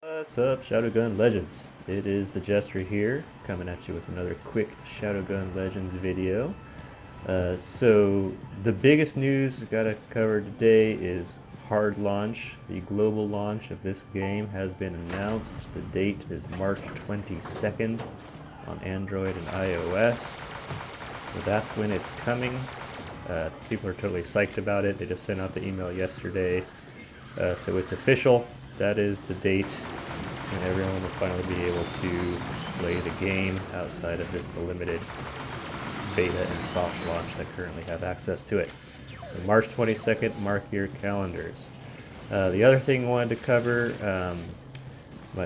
What's up, Shadowgun Legends? It is the Jester here, coming at you with another quick Shadowgun Legends video. So the biggest news I gotta cover today is hard launch. The global launch of this game has been announced. The date is March 22nd on Android and iOS. So that's when it's coming. People are totally psyched about it. They just sent out the email yesterday. So it's official. That is the date, and everyone will finally be able to play the game outside of just the limited beta and soft launch that currently have access to it. So March 22nd, mark your calendars. The other thing I wanted to cover,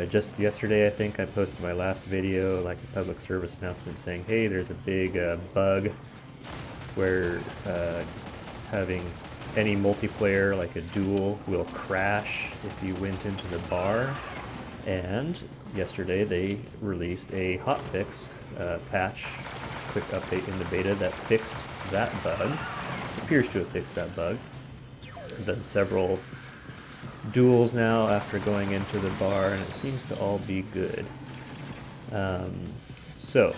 just yesterday I think I posted my last video, like a public service announcement saying, hey, there's a big bug where having any multiplayer, like a duel, will crash if you went into the bar. And yesterday they released a hotfix patch, quick update in the beta that fixed that bug. Appears to have fixed that bug. I've done several duels now after going into the bar, and it seems to all be good. So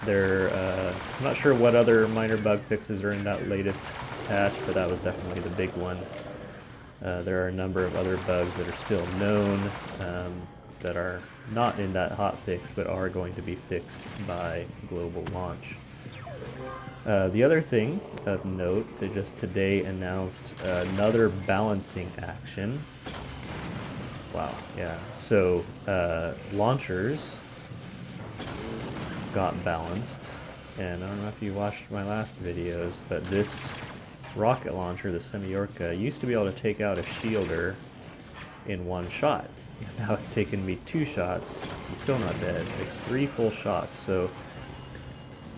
I'm not sure what other minor bug fixes are in that latest patch, but that was definitely the big one. There are a number of other bugs that are still known that are not in that hotfix, but are going to be fixed by global launch. The other thing of note, they just today announced another balancing action. Wow, yeah. So launchers got balanced, and I don't know if you watched my last videos, but this rocket launcher, the Semi-Orca, used to be able to take out a shielder in one shot. Now it's taken me 2 shots. He's still not dead. It's 3 full shots. So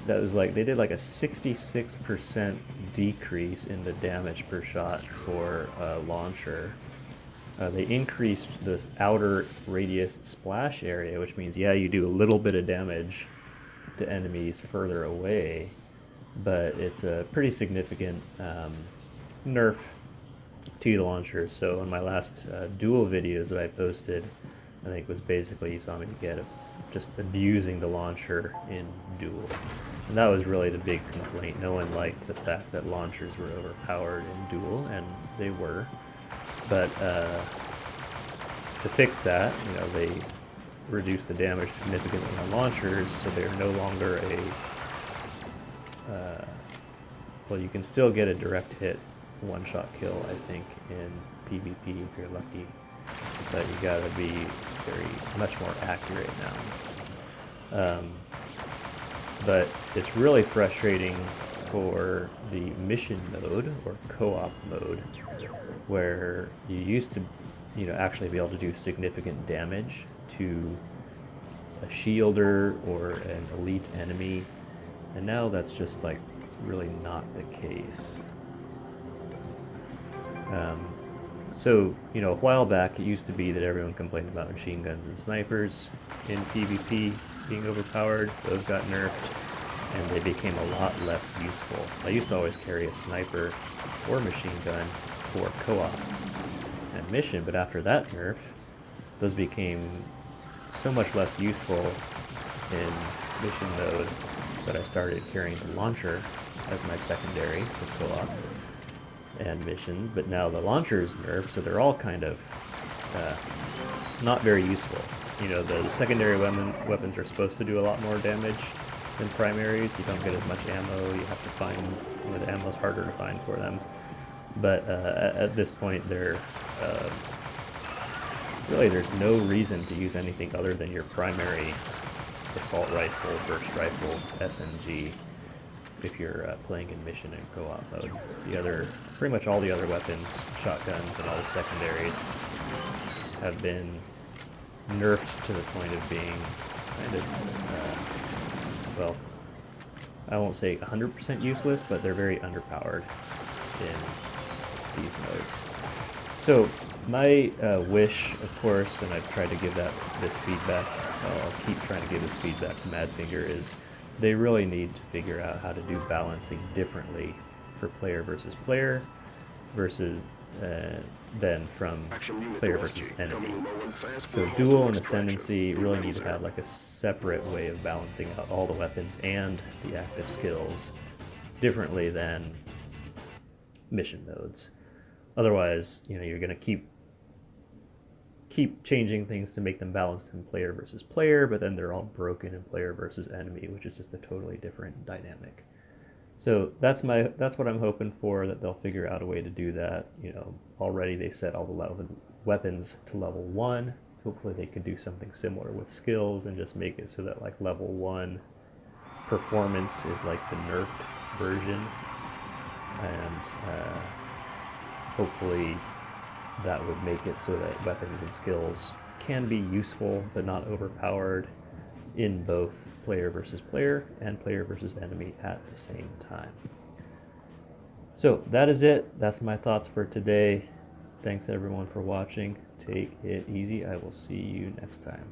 that was like, they did like a 66% decrease in the damage per shot for a launcher. They increased the outer radius splash area, which means, yeah, you do a little bit of damage to enemies further away, but it's a pretty significant nerf to the launcher. So in my last duel videos that I posted, I think was basically, you saw me get just abusing the launcher in duel. And that was really the big complaint. No one liked the fact that launchers were overpowered in duel, and they were. But to fix that, they reduced the damage significantly on launchers, so they're no longer well, you can still get a direct hit one-shot kill, I think, in PvP if you're lucky, but you gotta be much more accurate now. But it's really frustrating for the mission mode or co-op mode, where you used to, actually be able to do significant damage to a shielder or an elite enemy, and now that's just like really not the case. So, a while back it used to be that everyone complained about machine guns and snipers in PvP being overpowered. Those got nerfed, and they became a lot less useful. I used to always carry a sniper or machine gun for co-op and mission, but after that nerf, those became so much less useful in mission mode that I started carrying the launcher as my secondary for co-op and mission. But now the launcher is nerfed, so they're all kind of not very useful. The secondary weapons are supposed to do a lot more damage than primaries. You don't get as much ammo. You have to find, the ammo's harder to find for them. But at this point, really there's no reason to use anything other than your primary assault rifle, burst rifle, SMG, if you're playing in mission and co-op mode. Pretty much all the other weapons, shotguns and all the secondaries, have been nerfed to the point of being kind of, well, I won't say 100% useless, but they're very underpowered in these modes. So my wish, of course, and I've tried to give this feedback, I'll keep trying to give this feedback to Madfinger, is they really need to figure out how to do balancing differently for player versus player, versus than from player versus enemy. So duel and ascendancy really need to have like a separate way of balancing out all the weapons and the active skills differently than mission modes. Otherwise, you're going to keep changing things to make them balanced in player versus player, but then they're all broken in player versus enemy, which is just a totally different dynamic. So that's what I'm hoping for, that they'll figure out a way to do that. Already they set all the weapons to level 1. Hopefully they could do something similar with skills and just make it so that like level 1 performance is like the nerfed version, and hopefully that would make it so that weapons and skills can be useful but not overpowered in both player versus player and player versus enemy at the same time. So that is it. That's my thoughts for today. Thanks everyone for watching. Take it easy. I will see you next time.